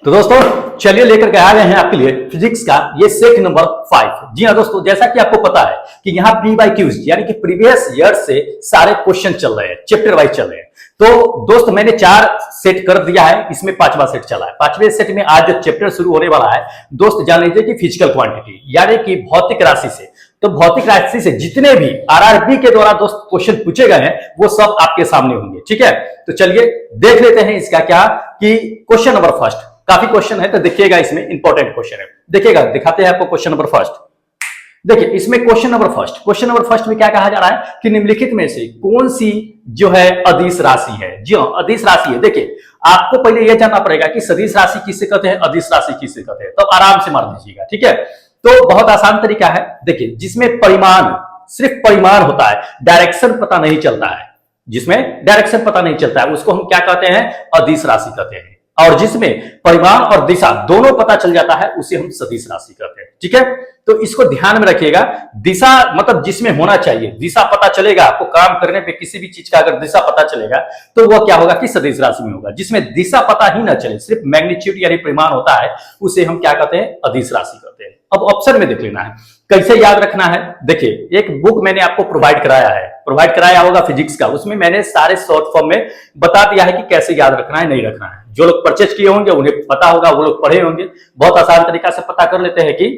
तो दोस्तों चलिए लेकर के आ गए हैं आपके लिए फिजिक्स का ये सेट नंबर 5। जी हाँ दोस्तों, जैसा कि आपको पता है कि यहाँ PYQs यानी कि प्रीवियस ईयर से सारे क्वेश्चन चल रहे हैं, चैप्टर वाइज चल रहे हैं। तो दोस्त मैंने 4 सेट कर दिया है, इसमें 5वां सेट चला है। 5वें सेट में आज जो चैप्टर शुरू होने वाला है दोस्त, जान लीजिए कि फिजिकल क्वांटिटी यानी कि भौतिक राशि से। तो भौतिक राशि से जितने भी RRB के द्वारा दोस्त क्वेश्चन पूछे गए हैं वो सब आपके सामने होंगे। ठीक है, तो चलिए देख लेते हैं इसका क्या कि क्वेश्चन नंबर फर्स्ट। काफी क्वेश्चन है तो देखिएगा, इसमें इंपॉर्टेंट क्वेश्चन है। देखिएगा, दिखाते हैं आपको क्वेश्चन नंबर फर्स्ट। देखिए इसमें क्वेश्चन नंबर फर्स्ट में क्या कहा जा रहा है कि निम्नलिखित में से कौन सी जो है अदिश राशि है। जी हाँ, अदिश राशि है। देखिए आपको पहले यह जानना पड़ेगा कि सदिश राशि किसे कहते हैं, अदिश राशि किसे कहते हैं, तो आराम से मार दीजिएगा। ठीक है, तो बहुत आसान तरीका है। देखिए जिसमें परिमाण, सिर्फ परिमाण होता है, डायरेक्शन पता नहीं चलता है, जिसमें डायरेक्शन पता नहीं चलता है उसको हम क्या कहते हैं, अदिश राशि कहते हैं। और जिसमें परिमाण और दिशा दोनों पता चल जाता है उसे हम सदिश राशि कहते हैं। ठीक है, तो इसको ध्यान में रखिएगा। दिशा मतलब जिसमें होना चाहिए, दिशा पता चलेगा आपको काम करने पे, किसी भी चीज का अगर दिशा पता चलेगा तो वह क्या होगा कि सदिश राशि में होगा। जिसमें दिशा पता ही ना चले, सिर्फ मैग्नीट्यूड यानी परिमाण होता है, उसे हम क्या कहते हैं, अदिश राशि कहते हैं। अब ऑप्शन में देख लेना है कैसे याद रखना है। देखिए एक बुक मैंने आपको प्रोवाइड कराया होगा फिजिक्स का, उसमें मैंने सारे शॉर्ट फॉर्म में बता दिया है कि कैसे याद रखना है, नहीं रखना है। जो लोग परचेज किए होंगे उन्हें पता होगा, वो लोग पढ़े होंगे। बहुत आसान तरीका से पता कर लेते हैं कि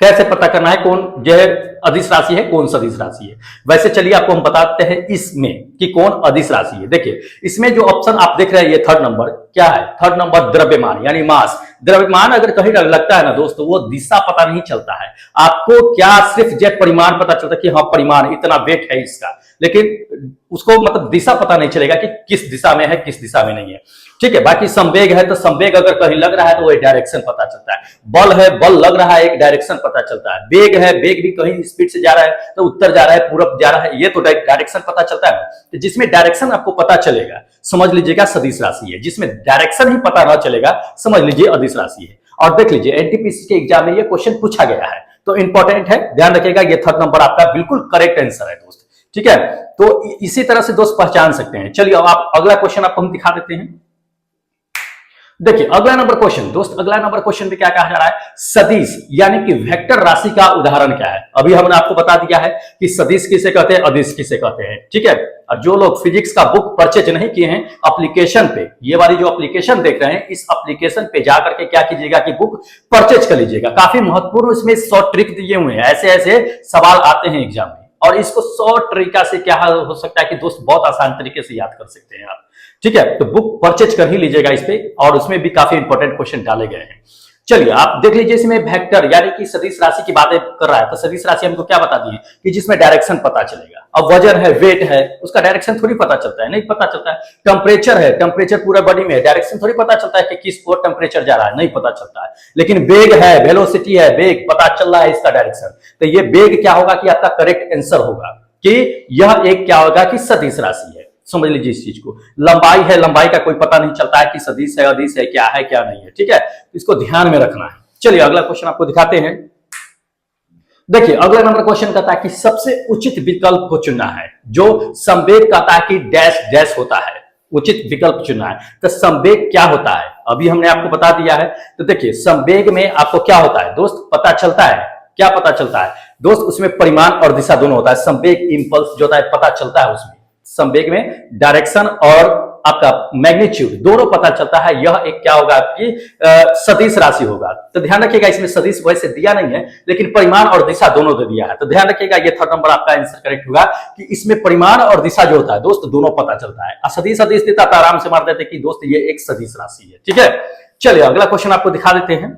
कैसे पता करना है कौन जो है अदिश राशि है, कौन सदिश राशि है। वैसे चलिए आपको हम बताते हैं इसमें कि कौन अदिश राशि है। देखिए इसमें जो ऑप्शन आप देख रहे हैं, ये थर्ड नंबर क्या है, थर्ड नंबर द्रव्यमान यानी मास। द्रव्यमान अगर कहीं लगता है ना दोस्तों, वो दिशा पता नहीं चलता है आपको। क्या सिर्फ जो परिमाण पता चलता है कि हाँ परिमाण इतना वेट है इसका, लेकिन उसको मतलब दिशा पता नहीं चलेगा कि किस दिशा में है, किस दिशा में नहीं है। ठीक है, बाकी संवेग है तो संवेग अगर कहीं लग रहा है तो वो डायरेक्शन पता चलता है। बल है, बल लग रहा है, एक डायरेक्शन पता चलता है। वेग है, वेग भी कहीं स्पीड से जा रहा है तो उत्तर जा रहा है, पूरब जा रहा है, ये तो डायरेक्शन पता चलता है। तो जिसमें डायरेक्शन आपको पता चलेगा समझ लीजिएगा सदिश राशि है, जिसमें डायरेक्शन ही पता ना चलेगा समझ लीजिए अदिश राशि है। और देख लीजिए NTPC के एग्जाम में ये क्वेश्चन पूछा गया है, तो इंपॉर्टेंट है, ध्यान रखिएगा। ये थर्ड नंबर आपका बिल्कुल करेक्ट आंसर है दोस्त। ठीक है, तो इसी तरह से दोस्त पहचान सकते हैं। चलिए अब आप अगला क्वेश्चन आपको हम दिखा देते हैं। देखिए अगला नंबर क्वेश्चन दोस्त, अगला नंबर क्वेश्चन में क्या कहा जा रहा है, सदिश यानी कि वेक्टर राशि का उदाहरण क्या है। अभी हमने आपको बता दिया है कि सदिश किसे कहते हैं, अदिश किसे कहते हैं। ठीक है, और जो लोग फिजिक्स का बुक परचेज नहीं किए हैं, एप्लीकेशन पे, ये वाली जो एप्लीकेशन देख रहे हैं, इस एप्लीकेशन पे जाकर के क्या कीजिएगा कि बुक परचेज कर लीजिएगा। काफी महत्वपूर्ण इसमें शॉर्ट ट्रिक दिए हुए हैं, ऐसे ऐसे सवाल आते हैं एग्जाम में, और इसको शॉर्ट तरीका से क्या हो सकता है कि दोस्त बहुत आसान तरीके से याद कर सकते हैं आप। ठीक है, तो बुक परचेज कर ही लीजिएगा इस पे, और उसमें भी काफी इंपॉर्टेंट क्वेश्चन डाले गए हैं। चलिए आप देख लीजिए, इसमें वेक्टर यानी कि सदिश राशि की बातें कर रहा है, तो सदिश राशि हमको क्या बता दी कि जिसमें डायरेक्शन पता चलेगा। अब वजन है, वेट है, उसका डायरेक्शन थोड़ी पता चलता है, नहीं पता चलता है। टेम्परेचर है, टेम्परेचर पूरा बॉडी में है, डायरेक्शन थोड़ी पता चलता है कि किस ओर टेम्परेचर जा रहा है, नहीं पता चलता है। लेकिन वेग है, वेलोसिटी है, वेग पता चल रहा है इसका डायरेक्शन, तो ये वेग क्या होगा कि आपका करेक्ट आंसर होगा कि यह एक क्या होगा कि सदिश राशि है। समझ लीजिए इस चीज को। लंबाई है, लंबाई का कोई पता नहीं चलता है कि सदिश है, अदिश है, क्या है क्या नहीं है। ठीक है, इसको ध्यान में रखना है। चलिए अगला क्वेश्चन आपको दिखाते हैं। देखिए अगला नंबर क्वेश्चन कहता है कि सबसे उचित विकल्प को चुनना है। जो संवेग कहता है कि डैश डैश होता है, उचित विकल्प चुनना है। तो संवेग क्या होता है अभी हमने आपको बता दिया है। तो देखिए संवेग में आपको क्या होता है दोस्त, पता चलता है, क्या पता चलता है दोस्त, उसमें परिमाण और दिशा दोनों होता है। संवेग इंपल्स जो होता है पता चलता है, उसमें संवेग में डायरेक्शन और आपका मैग्नीट्यूड दोनों पता चलता है। यह एक क्या होगा आपकी सदिश राशि होगा। तो ध्यान रखिएगा, इसमें सदिश वैसे दिया नहीं है, लेकिन परिमाण और दिशा दोनों दे दिया है। तो ध्यान रखिएगा, ये थर्ड नंबर आपका आंसर करेक्ट होगा कि इसमें परिमाण और दिशा जो होता है दोस्त दोनों पता चलता है। सदिश सदिश देता तो आराम से मार देते कि दोस्त ये एक सदिश राशि है। ठीक है, चलिए अगला क्वेश्चन आपको दिखा देते हैं।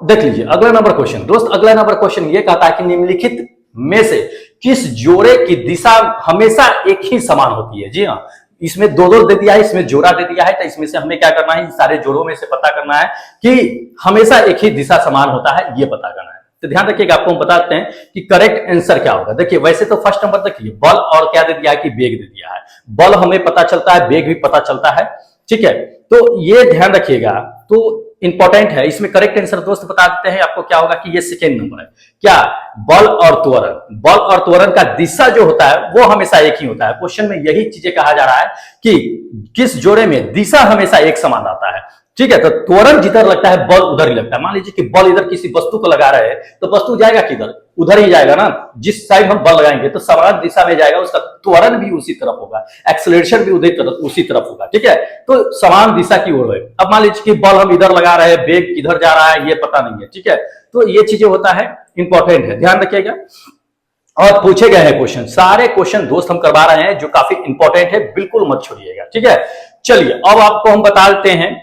देख लीजिए अगला नंबर क्वेश्चन दोस्त, अगला नंबर क्वेश्चन ये कहता है कि निम्नलिखित में से किस जोड़े की दिशा हमेशा एक ही समान होती है। जी हाँ, इसमें दो दे दिया है, इसमें जोड़ा दे दिया है, तो इसमें से हमें क्या करना है, इन सारे जोड़ों में से पता करना है कि हमेशा एक ही दिशा समान होता है, ये पता करना है। तो ध्यान रखिएगा, आपको हम बताते हैं कि करेक्ट आंसर क्या होगा। देखिए वैसे तो फर्स्ट नंबर देखिए बल और क्या दे दिया है कि वेग दे दिया है। बल हमें पता चलता है, वेग भी पता चलता है। ठीक है, तो ये ध्यान रखिएगा, तो इंपॉर्टेंट है। इसमें करेक्ट आंसर दोस्त बता देते हैं आपको क्या होगा कि ये सेकेंड नंबर है। क्या, बल और त्वरण। बल और त्वरण का दिशा जो होता है वो हमेशा एक ही होता है। क्वेश्चन में यही चीजें कहा जा रहा है कि किस जोड़े में दिशा हमेशा एक समान आता है। ठीक है, तो त्वरण जिधर लगता है बल उधर ही लगता है। मान लीजिए कि बल इधर किसी वस्तु को लगा रहे हैं तो वस्तु जाएगा किधर, उधर ही जाएगा ना। जिस साइड हम बल लगाएंगे तो समान दिशा में जाएगा, उसका त्वरण भी उसी तरफ होगा, एक्सेलरेशन भी उसी तरफ होगा। ठीक है, तो समान दिशा की ओर है। अब मान लीजिए कि बल हम इधर लगा रहे हैं, वेग किधर जा रहा है ये पता नहीं है। ठीक है, तो ये चीजें होता है, इंपॉर्टेंट है, ध्यान रखिएगा। और पूछे गए हैं क्वेश्चन, सारे क्वेश्चन दोस्त हम करवा रहे हैं जो काफी इंपॉर्टेंट है, बिल्कुल मत छोड़िएगा। ठीक है, चलिए अब आपको हम बता देते हैं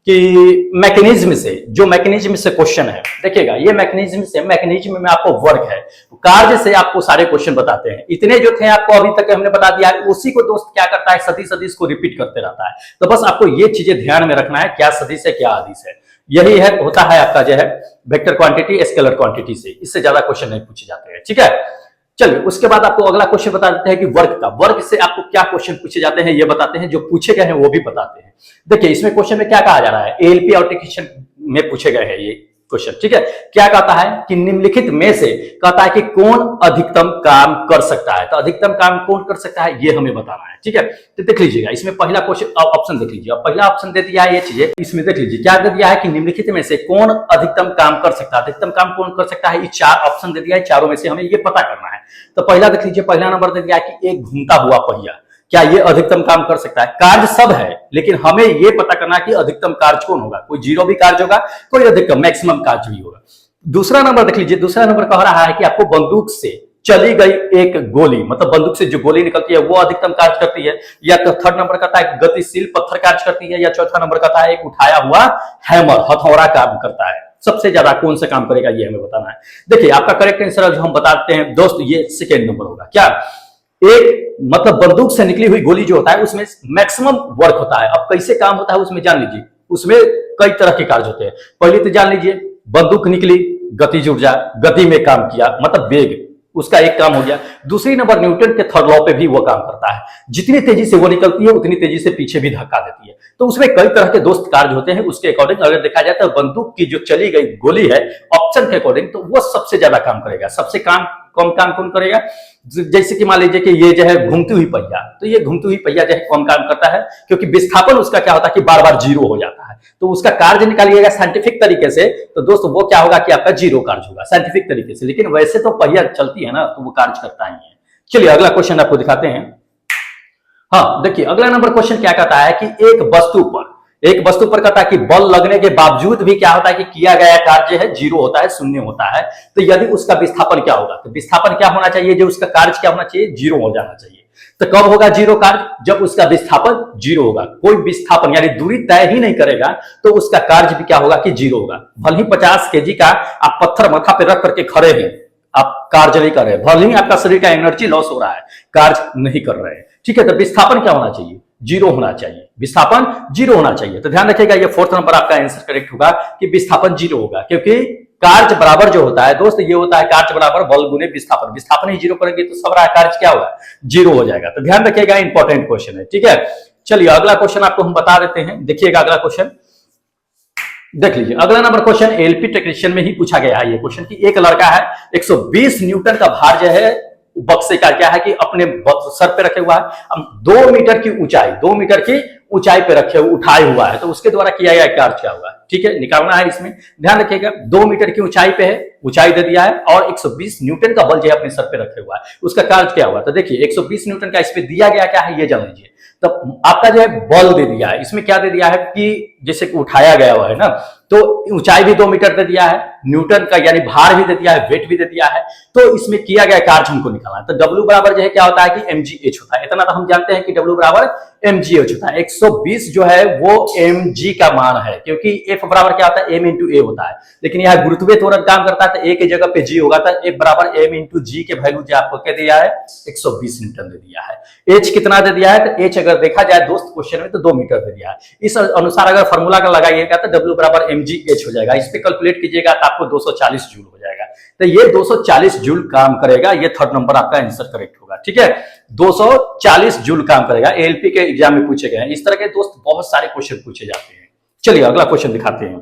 कि मैकेनिज्म से, जो मैकेनिज्म से क्वेश्चन है, देखिएगा ये मैकेनिज्म से, मैकेनिज्म में आपको वर्क है, कार्य से आपको सारे क्वेश्चन बताते हैं। इतने जो थे आपको अभी तक हमने बता दिया है, उसी को दोस्त क्या करता है, सदिश सदिश को रिपीट करते रहता है। तो बस आपको ये चीजें ध्यान में रखना है, क्या सदिश है क्या आदिश है। यही है, होता है आपका जो है वेक्टर क्वांटिटी स्केलर क्वांटिटी से, इससे ज्यादा क्वेश्चन नहीं पूछे जाते हैं। ठीक है, चलिए उसके बाद आपको अगला क्वेश्चन बता देते हैं कि वर्क का, वर्क से आपको क्या क्वेश्चन पूछे जाते हैं ये बताते हैं, जो पूछे गए हैं वो भी बताते हैं। देखिए इसमें क्वेश्चन में क्या कहा जा रहा है, एएलपी एप्लीकेशन में पूछे गए हैं ये क्वेश्चन। ठीक है, क्या कहता है कि निम्नलिखित में से कहता है कि कौन अधिकतम काम कर सकता है। तो अधिकतम काम कौन कर सकता है ये हमें बताना है। ठीक है, तो देख लीजिएगा इसमें पहला क्वेश्चन ऑप्शन देख लीजिए, पहला ऑप्शन दे दिया है ये चीजें, इसमें देख लीजिए क्या दे दिया है कि निम्नलिखित में से कौन अधिकतम काम कर सकता है। अधिकतम काम कौन कर सकता है, ये 4 ऑप्शन दे दिया है, चारों में से हमें ये पता करना है। तो पहला देख लीजिए, पहला नंबर दे दिया है कि एक घूमता हुआ पहिया, क्या ये अधिकतम काम कर सकता है। कार्य सब है लेकिन हमें ये पता करना है कि अधिकतम कार्य कौन होगा, कोई जीरो भी कार्य होगा, कोई अधिकतम मैक्सिमम कार्य भी होगा। दूसरा नंबर देख लीजिए, दूसरा नंबर कह रहा है कि आपको बंदूक से चली गई एक गोली, मतलब बंदूक से जो गोली निकलती है वो अधिकतम कार्य करती है, या तो थर्ड नंबर कहता है गतिशील पत्थर कार्य करती है, या चौथा नंबर कहता है एक उठाया हुआ हैमर हथौड़ा काम करता है। सबसे ज्यादा कौन सा काम करेगा ये हमें बताना है। देखिए आपका करेक्ट आंसर जो हम बताते हैं दोस्त, ये सेकेंड नंबर होगा। क्या, एक मतलब बंदूक से निकली हुई गोली जो होता है उसमें मैक्सिमम वर्क होता है। अब कैसे काम होता है उसमें जान लीजिए, उसमें कई तरह के कार्य होते हैं। पहले तो जान लीजिए, बंदूक निकली, गतिज ऊर्जा, गति में काम किया, मतलब वेग, उसका एक काम हो गया। दूसरी नंबर न्यूटन के थर्ड लॉ पे भी वो काम करता है, जितनी तेजी से वो निकलती है उतनी तेजी से पीछे भी धक्का देती है। तो उसमें कई तरह के दोस्त कार्य होते हैं। उसके अकॉर्डिंग अगर देखा जाए तो बंदूक की जो चली गई गोली है ऑप्शन के अकॉर्डिंग, तो वो सबसे ज्यादा काम करेगा। सबसे कम काम कौन करेगा, जैसे कि मान लीजिए कि ये जो है घूमती हुई पहिया, तो ये घूमती हुई पहिया जो है कम काम करता है, क्योंकि विस्थापन उसका क्या होता है कि बार बार जीरो हो जाता है। तो उसका कार्य निकालिएगा साइंटिफिक तरीके से, तो दोस्तों वो क्या होगा कि आपका जीरो कार्य होगा साइंटिफिक तरीके से। लेकिन वैसे तो पहिया चलती है ना, तो वो कार्य करता ही है। चलिए अगला क्वेश्चन आपको दिखाते हैं। हाँ देखिए अगला नंबर क्वेश्चन क्या कहता है कि एक वस्तु पर कहता है कि बल लगने के बावजूद भी क्या होता है कि किया गया कार्य है जीरो होता है, शून्य होता है। तो यदि उसका विस्थापन क्या होगा, तो विस्थापन क्या होना चाहिए, जो उसका कार्य क्या होना चाहिए, जीरो हो जाना चाहिए। तो कब होगा जीरो कार्य, जब उसका विस्थापन जीरो होगा। कोई विस्थापन यानी दूरी तय ही नहीं करेगा तो उसका कार्य भी क्या होगा कि जीरो होगा। भले ही 50 kg का आप पत्थर माथा पे रख करके खड़े हैं, आप कार्य नहीं कर रहे, भले ही आपका शरीर का एनर्जी लॉस हो रहा है, कार्य नहीं कर रहे हैं। ठीक है, तो विस्थापन क्या होना चाहिए, जीरो होना चाहिए, विस्थापन जीरो होना चाहिए। तो ध्यान रखिएगा ये फोर्थ नंबर आपका आंसर करेक्ट होगा कि विस्थापन जीरो होगा, क्योंकि कार्य बराबर जो होता है दोस्त, ये होता है कार्य बराबर बल गुने विस्थापन। विस्थापन ही जीरो करेंगे तो सब कार्य क्या होगा, जीरो हो जाएगा। तो ध्यान रखिएगा इंपॉर्टेंट क्वेश्चन है। ठीक है, चलिए अगला क्वेश्चन आपको हम बता देते हैं। देखिएगा अगला क्वेश्चन देख लीजिए, अगला नंबर क्वेश्चन एलपी टेक्नीशियन में ही पूछा गया है ये क्वेश्चन की एक लड़का है 120 न्यूटन का भार जो है बक्से का क्या है कि अपने सर पे रखे हुआ है, अब 2 मीटर की ऊंचाई पे रखे हुए उठाए हुआ है, तो उसके द्वारा किया गया कार्य क्या होगा। ठीक है, निकालना है इसमें, ध्यान रखिएगा 2 मीटर की ऊंचाई पे है, ऊंचाई दे दिया है और 120 न्यूटन का बल जो है अपने सर पे रखे हुआ है, उसका कार्य क्या होगा। तो देखिए 120 न्यूटन का इस पे दिया गया क्या है ये जान लीजिए। तो आपका जो है बल दे दिया है, इसमें क्या दे दिया है कि जैसे कि उठाया गया हुआ है ना, तो ऊंचाई भी 2 मीटर दे दिया है, न्यूटन का यानी भार भी दे दिया है, वेट भी दे दिया है। तो इसमें किया गया कार्य हमको निकालना है। तो W बराबर जो है क्या होता है कि mgh होता है, इतना तो हम जानते हैं कि W बराबर mgh होता है। 120 जो है वो mg का मान है, क्योंकि F बराबर क्या होता है m इंटू a होता है, लेकिन यहाँ गुरुत्वीय त्वरण काम करता है तो a की जगह पे g होगा, तो F बराबर m इंटू g के वैल्यू जो आपको क्या दिया है 120 न्यूटन दे दिया है। h कितना दे दिया है, तो h अगर देखा जाए दोस्त क्वेश्चन में तो 2 मीटर दे दिया है। इस अनुसार अगर फॉर्मूला का लगाइएगा तो W बराबर mgh हो जाएगा, इस पे कैलकुलेट कीजिएगा तो आपको 240 जूल हो जाएगा। तो ये 240 जूल काम करेगा, ये थर्ड नंबर आपका आंसर करेक्ट होगा। ठीक है, 240 जूल काम करेगा, एएलपी के एग्जाम में पूछे गए हैं। इस तरह के दोस्त बहुत सारे क्वेश्चन पूछे जाते हैं। चलिए अगला क्वेश्चन दिखाते हैं।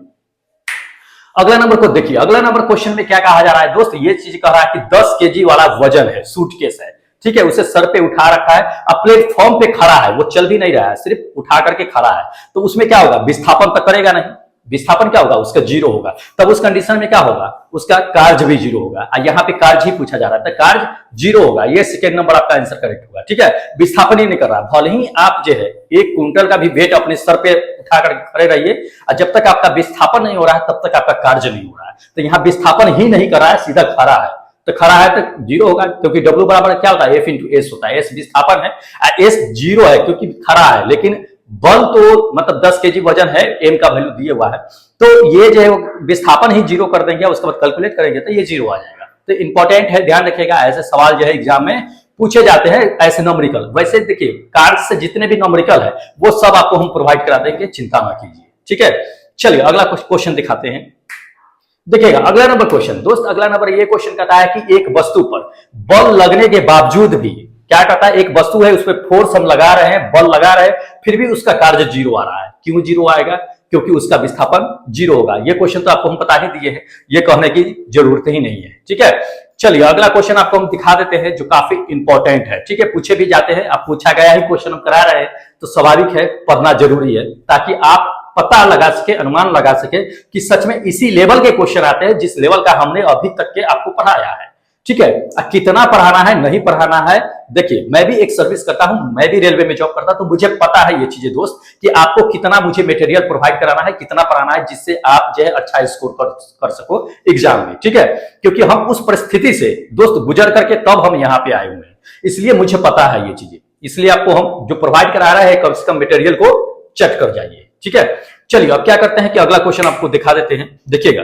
अगला नंबर को देखिए, अगला नंबर क्वेश्चन में क्या कहा जा रहा है दोस्त, ये चीज कह रहा है कि 10 kg वाला वजन है, सूटकेस है। ठीक है, उसे सर पे उठा रखा है, अब प्लेटफॉर्म पे खड़ा है, वो चल भी नहीं रहा है, सिर्फ उठा करके खड़ा है, तो उसमें क्या होगा, विस्थापन तक करेगा नहीं, विस्थापन क्या होगा, उसका जीरो होगा। तब उस कंडीशन में क्या होगा, उसका कार्य भी जीरो होगा। यहाँ पे कार्य ही पूछा जा रहा है, कार्य जीरो होगा, ये सेकेंड नंबर आपका आंसर करेक्ट होगा। ठीक है, विस्थापन ही नहीं कर रहा, भले ही आप जो है 1 क्विंटल का भी वेट अपने सर पे उठाकर खड़े रहिए, और जब तक आपका विस्थापन नहीं हो रहा है तब तक आपका कार्य नहीं हो रहा है। तो यहाँ विस्थापन ही नहीं कर रहा है, सीधा खड़ा है, तो खड़ा है तो जीरो होगा, क्योंकि W बराबर क्या होता है, F इंटू एस होता है, एस विस्थापन है, एस जीरो है क्योंकि खड़ा है, लेकिन बल तो मतलब 10 केजी वजन है, एम का वैल्यू दिए हुआ है, तो ये जो है विस्थापन ही जीरो कर देंगे, उसके बाद कैलकुलेट करेंगे तो ये जीरो आ जाएगा। तो इंपॉर्टेंट है, ध्यान रखिएगा, ऐसे सवाल जो है एग्जाम में पूछे जाते हैं, ऐसे नॉमेरिकल। वैसे देखिए कार्य से जितने भी नॉमेरिकल है वो सब आपको हम प्रोवाइड करा देंगे, चिंता ना कीजिए। ठीक है, चलिए अगला क्वेश्चन दिखाते हैं। देखिएगा अगला नंबर क्वेश्चन दोस्त, अगला नंबर ये क्वेश्चन कहता है कि एक वस्तु पर बल लगने के बावजूद भी क्या कहता है, एक वस्तु है उस पर फोर्स हम लगा रहे हैं, बल लगा रहे हैं, फिर भी उसका कार्य जीरो आ रहा है। क्यों जीरो आएगा, क्योंकि उसका विस्थापन जीरो होगा। ये क्वेश्चन तो आपको हम बता ही दिए हैं, ये कहने की जरूरत ही नहीं है। ठीक है, चलिए अगला क्वेश्चन आपको हम दिखा देते हैं जो काफी इंपॉर्टेंट है। ठीक है, पूछे भी जाते हैं, अब पूछा गया ही क्वेश्चन हम करा रहे हैं तो स्वाभाविक है पढ़ना जरूरी है, ताकि आप पता लगा सके, अनुमान लगा सके कि सच में इसी लेवल के क्वेश्चन आते हैं जिस लेवल का हमने अभी तक के आपको पढ़ाया है। ठीक है, कितना पढ़ाना है नहीं पढ़ाना है, देखिए मैं भी एक सर्विस करता हूं, मैं भी रेलवे में जॉब करता हूं, तो मुझे पता है ये चीजें दोस्त कि आपको कितना मुझे मटेरियल प्रोवाइड कराना है, कितना पढ़ाना है, जिससे आप जो है अच्छा स्कोर कर सको एग्जाम में। ठीक है, क्योंकि हम उस परिस्थिति से दोस्त गुजर करके तब हम यहाँ पे आए हुए हैं, इसलिए मुझे पता है ये चीजें, इसलिए आपको हम जो प्रोवाइड करा रहे हैं कम से कम मटेरियल को चेक कर जाइए। ठीक है, चलिए अब क्या करते हैं कि अगला क्वेश्चन आपको दिखा देते हैं। देखिएगा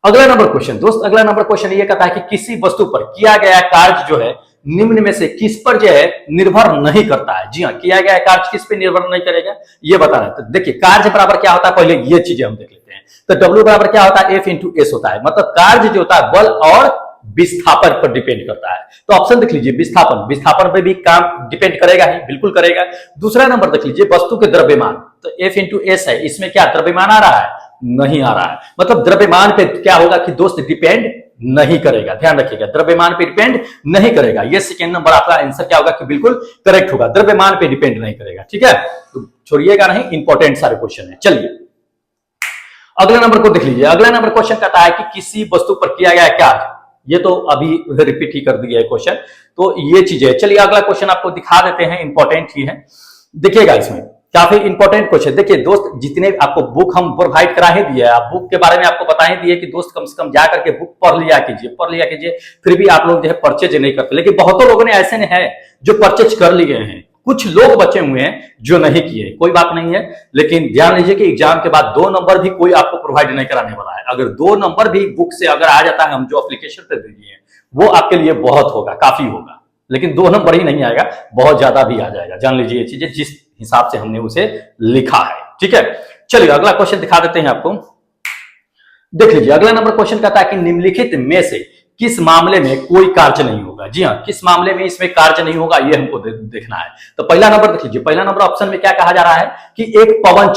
अगला नंबर क्वेश्चन दोस्त, अगला नंबर क्वेश्चन ये कहता है कि किसी वस्तु पर किया गया कार्य जो है निम्न में से किस पर जो है निर्भर नहीं करता है। जी हाँ, किया गया कार्य किस पे निर्भर नहीं करेगा ये बताना है। तो देखिए कार्य बराबर क्या होता है, पहले ये चीजें हम देख लेते हैं। तो W बराबर क्या होता है, F इंटू एस होता है, मतलब कार्य जो होता है बल और विस्थापन पर डिपेंड करता है। तो ऑप्शन देख लीजिए, विस्थापन, विस्थापन पे भी काम डिपेंड करेगा ही, बिल्कुल करेगा। दूसरा नंबर देख लीजिए, वस्तु के द्रव्यमान, तो F इंटू एस है, इसमें क्या द्रव्यमान आ रहा है, नहीं आ रहा है, मतलब द्रव्यमान पे क्या होगा कि दोस्त डिपेंड नहीं करेगा। ध्यान रखिएगा, द्रव्यमान पे डिपेंड नहीं करेगा। ये सेकेंड नंबर आपका आंसर क्या होगा कि बिल्कुल करेक्ट होगा, द्रव्यमान पे डिपेंड नहीं करेगा। ठीक है, तो छोड़िएगा नहीं, इंपॉर्टेंट सारे क्वेश्चन है। चलिए अगला नंबर को देख लीजिए। अगला नंबर क्वेश्चन कहता है कि किसी वस्तु पर किया गया कार्य, ये तो अभी रिपीट ही कर दिया है क्वेश्चन, तो ये चीजें। चलिए अगला क्वेश्चन आपको दिखा देते हैं, इंपॉर्टेंट ही है, देखिएगा इसमें काफी इंपॉर्टेंट क्वेश्चन। देखिए दोस्त, जितने आपको बुक हम प्रोवाइड करा ही दिया है, आप बुक के बारे में आपको बता ही दिए कि दोस्त कम से कम जा करके बुक पढ़ लिया कीजिए, फिर भी आप लोग जो है परचेज नहीं करते। लेकिन बहुतों लोगों ने ऐसे हैं जो परचेज कर लिए हैं, कुछ लोग बचे हुए हैं जो नहीं किए, कोई बात नहीं है, लेकिन ध्यान लीजिए कि एग्जाम के बाद 2 नंबर भी कोई आपको प्रोवाइड नहीं कराने वाला है। अगर 2 नंबर भी बुक से अगर आ जाता है, हम जो एप्लीकेशन पे दे दिए वो आपके लिए बहुत होगा, काफी होगा, लेकिन 2 नंबर ही नहीं आएगा, बहुत ज्यादा भी आ जाएगा। जान लीजिए ये चीजें जिस हिसाब से हमने उसे लिखा है। ठीक है, चलिए अगला क्वेश्चन दिखा देते हैं आपको, देख लीजिए। अगला नंबर क्वेश्चन कहता है कि निम्नलिखित में से किस मामले में कोई कार्य नहीं होगा। जी हाँ, किस मामले में इसमें कार्य नहीं होगा ये हमको देखना है। तो पहला नंबर देख लीजिए, पहला नंबर ऑप्शन में क्या कहा जा रहा है कि एक पवन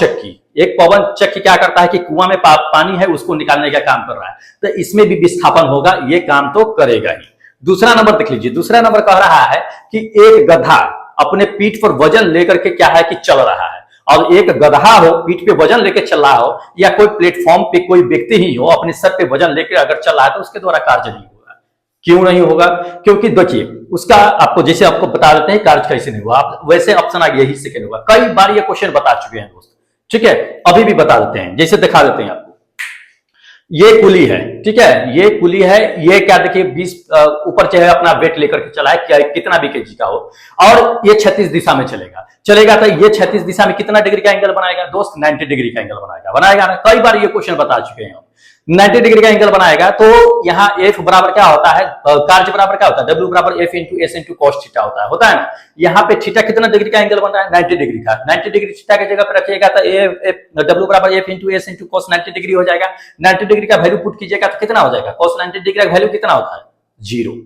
चक्की क्या करता है कि कुआं में पानी है उसको निकालने का काम कर रहा है, तो इसमें भी विस्थापन होगा, ये काम तो करेगा ही। दूसरा नंबर देख लीजिए, दूसरा नंबर कह रहा है कि एक गधा अपने पीठ पर वजन लेकर के क्या है कि चल रहा है, और एक गधा हो पीठ पे वजन लेकर चल रहा हो, या कोई प्लेटफॉर्म पे कोई व्यक्ति ही हो अपने सर पे वजन लेकर अगर चल रहा है, तो उसके द्वारा कार्य नहीं होगा। क्यों नहीं होगा, क्योंकि देखिए उसका आपको जैसे आपको बता देते हैं कार्य कैसे नहीं हुआ, आप वैसे ऑप्शन आ गया ही सेकेंड होगा। कई बार ये क्वेश्चन बता चुके हैं दोस्त, ठीक है, अभी भी बता देते हैं, जैसे दिखा देते हैं आपको। ये कुली है, ठीक है, ये कुली है, ये क्या देखिए 20 ऊपर जो है अपना वेट लेकर के चला है, क्या कितना भी केजी का हो, और ये 36 दिशा में चलेगा तो ये 36 दिशा में कितना डिग्री का एंगल बनाएगा दोस्त, 90 डिग्री का एंगल बनाएगा ना। कई बार ये क्वेश्चन बता चुके हैं, 90 डिग्री का एंगल बनाएगा। तो यहाँ F बराबर क्या होता है, कार्य बराबर क्या होता है, W बराबर F into S into cos theta होता है ना। यहाँ पे थीटा कितना डिग्री का एंगल बन रहा है, 90 डिग्री का। 90 डिग्री थीटा की जगह पे रखिएगा तो W बराबर F into S into cos 90 degree हो जाएगा। 90 डिग्री का वैल्यू पुट कीजिएगा तो कितना हो जाएगा, कॉस 90 डिग्री का वैल्यू कितना होता है, 0।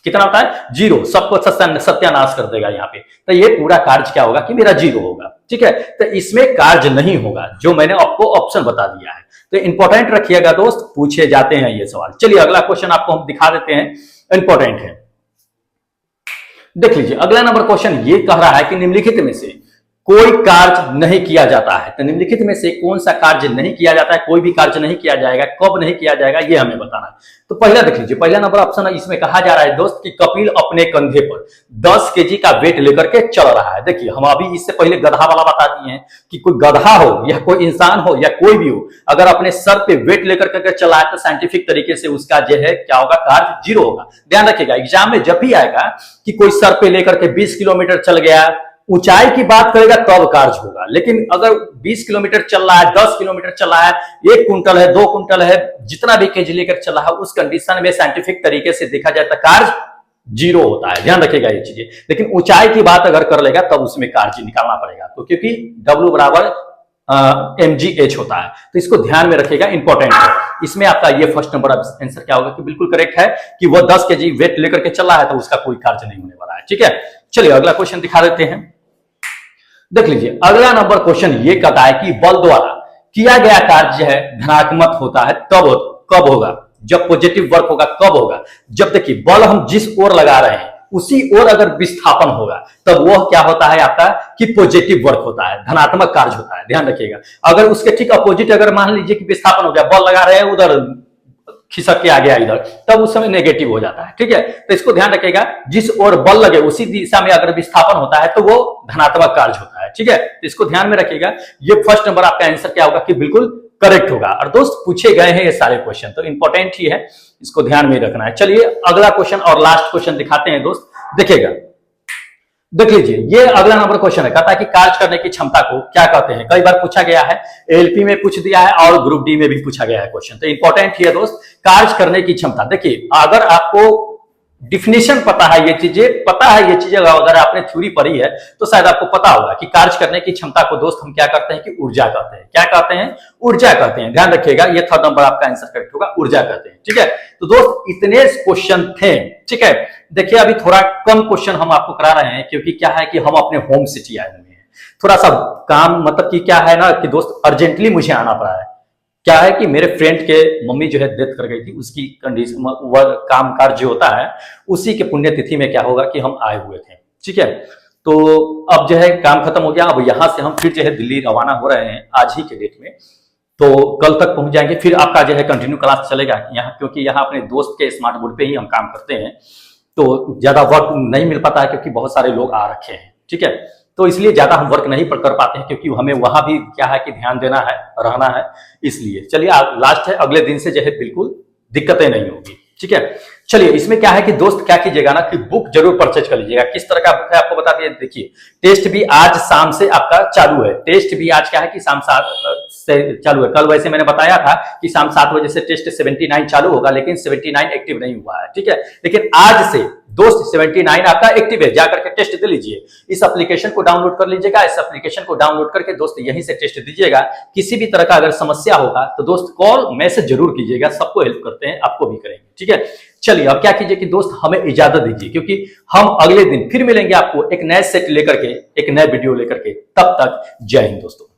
कितना होता है, 0। सबको सत्यानाश कर देगा यहाँ पे। तो ये पूरा कार्य क्या होगा कि मेरा 0 होगा। ठीक है, तो इसमें कार्य नहीं होगा, जो मैंने आपको ऑप्शन बता दिया है। तो इंपॉर्टेंट रखिएगा दोस्त, पूछे जाते हैं ये सवाल। चलिए अगला क्वेश्चन आपको हम दिखा देते हैं, इंपॉर्टेंट है। देख लीजिए अगला नंबर क्वेश्चन ये कह रहा है कि निम्नलिखित में से कोई कार्य नहीं किया जाता है। तो निम्नलिखित में से कौन सा कार्य नहीं किया जाता है, कोई भी कार्य नहीं किया जाएगा, कब नहीं किया जाएगा, ये हमें बताना है। तो पहला देख लीजिए, पहला नंबर ऑप्शन है, इसमें कहा जा रहा है दोस्त कि कपिल अपने कंधे पर 10 केजी का वेट लेकर के चल रहा है। देखिए हम अभी इससे पहले गधा वाला बता दिए हैं कि कोई गधा हो या कोई इंसान हो या कोई भी हो, अगर अपने सर पे वेट लेकर के चला है तो साइंटिफिक तरीके से उसका जो है क्या होगा, कार्य जीरो होगा। ध्यान रखिएगा एग्जाम में जब भी आएगा कि कोई सर पे लेकर के 20 किलोमीटर चल गया, ऊंचाई की बात करेगा तब कार्य होगा। लेकिन अगर 20 किलोमीटर चल रहा है, 10 किलोमीटर चल रहा है, 1 कुंटल है, 2 कुंटल है, जितना भी केजी लेकर चल रहा है, उस कंडीशन में साइंटिफिक तरीके से देखा जाए तो कार्य जीरो होता है। ध्यान रखिएगा ये चीजें। लेकिन ऊंचाई की बात अगर कर लेगा तब उसमें कार्य निकालना पड़ेगा, तो क्योंकि W बराबर mgh होता है, तो इसको ध्यान में रखिएगा, इंपॉर्टेंट है। इसमें आपका ये फर्स्ट नंबर आंसर क्या होगा कि बिल्कुल करेक्ट है कि वो 10 केजी वेट लेकर के चल रहा है तो उसका कोई कार्य नहीं होने वाला है। ठीक है, चलिए अगला क्वेश्चन दिखा देते हैं। देख लीजिए अगला नंबर क्वेश्चन ये कहता है कि बल द्वारा किया गया कार्य है धनात्मक होता है तब कब होगा, जब पॉजिटिव वर्क होगा कब होगा, जब देखिए बल हम जिस ओर लगा रहे हैं उसी ओर अगर विस्थापन होगा तब वह क्या होता है आपका कि पॉजिटिव वर्क होता है, धनात्मक कार्य होता है। ध्यान रखिएगा अगर उसके ठीक अपोजिट अगर मान लीजिए कि विस्थापन हो गया, बल लगा रहे हैं उधर खिसक के आ गया इधर, तब उस समय नेगेटिव हो जाता है। ठीक है, तो इसको ध्यान रखिएगा जिस ओर बल लगे उसी दिशा में अगर विस्थापन होता है तो वो धनात्मक कार्य होता है। ठीक है, तो इसको ध्यान में रखिएगा। ये फर्स्ट नंबर आपका आंसर क्या होगा कि बिल्कुल करेक्ट होगा। और दोस्त पूछे गए हैं ये सारे क्वेश्चन, तो इंपॉर्टेंट ही है, इसको ध्यान में रखना है। चलिए अगला क्वेश्चन और लास्ट क्वेश्चन दिखाते हैं दोस्त, देखिएगा। देख लीजिए ये अगला नंबर क्वेश्चन है, कहता है कि कार्य करने की क्षमता को क्या कहते हैं। कई बार पूछा गया है, एलपी में पूछ दिया है और ग्रुप डी में भी पूछा गया है क्वेश्चन, तो इंपॉर्टेंट ही है दोस्त कार्य करने की क्षमता। देखिए अगर आपको डिफिनेशन पता है, ये चीजें अगर आपने थ्योरी पढ़ी है तो शायद आपको पता होगा कि कार्य करने की क्षमता को दोस्त हम क्या करते हैं कि ऊर्जा कहते हैं। क्या कहते हैं? ऊर्जा कहते हैं। ध्यान रखिएगा ये थर्ड नंबर आपका आंसर करेक्ट होगा, ऊर्जा कहते हैं। ठीक है, तो दोस्त इतने क्वेश्चन थे। ठीक है, देखिए अभी थोड़ा कम क्वेश्चन हम आपको करा रहे हैं क्योंकि क्या है कि हम अपने होम सिटी आए हुए हैं, थोड़ा सा काम मतलब कि क्या है ना कि दोस्त अर्जेंटली मुझे आना पड़ा है। क्या है कि मेरे फ्रेंड के मम्मी जो है डेथ कर गई थी, उसकी कंडीशन वह काम काज जो होता है उसी के पुण्यतिथि में क्या होगा कि हम आए हुए थे। ठीक है, तो अब जो है काम खत्म हो गया, अब यहाँ से हम फिर जो है दिल्ली रवाना हो रहे हैं आज ही के डेट में, तो कल तक पहुंच जाएंगे। फिर आपका जो है कंटिन्यू क्लास चलेगा यहाँ, क्योंकि यहाँ अपने दोस्त के स्मार्ट बोर्ड पे ही हम काम करते हैं, तो ज्यादा वर्क नहीं मिल पाता है क्योंकि बहुत सारे लोग आ रखे हैं। ठीक है, तो इसलिए ज्यादा हम वर्क नहीं कर पाते हैं क्योंकि हमें वहां भी क्या है कि ध्यान देना है, रहना है, इसलिए। चलिए लास्ट है, अगले दिन से जो है बिल्कुल दिक्कतें नहीं होगी। ठीक है, चलिए इसमें क्या है कि दोस्त क्या कीजिएगा ना कि बुक जरूर परचेज कर लीजिएगा। किस तरह का बुक है आपको बता दिए। देखिए टेस्ट भी आज शाम से आपका चालू है, टेस्ट भी आज क्या है कि शाम 7 से चालू है। कल वैसे मैंने बताया था कि शाम 7 बजे से टेस्ट 79 चालू होगा, लेकिन 79 एक्टिव नहीं हुआ है। ठीक है, लेकिन आज से दोस्त 79 आपका एक्टिव है, जाकर के टेस्ट दे लीजिए। इस एप्लीकेशन को डाउनलोड कर लीजिएगा, इस एप्लीकेशन को डाउनलोड करके दोस्त यहीं से टेस्ट दीजिएगा। किसी भी तरह का अगर समस्या होगा तो दोस्त कॉल मैसेज जरूर कीजिएगा, सबको हेल्प करते हैं, आपको भी करेंगे। ठीक है, चलिए अब क्या कीजिए कि दोस्त हमें इजाजत दीजिए, क्योंकि हम अगले दिन फिर मिलेंगे आपको एक नए सेट लेकर के, एक नए वीडियो लेकर के। तब तक जय हिंद दोस्तों।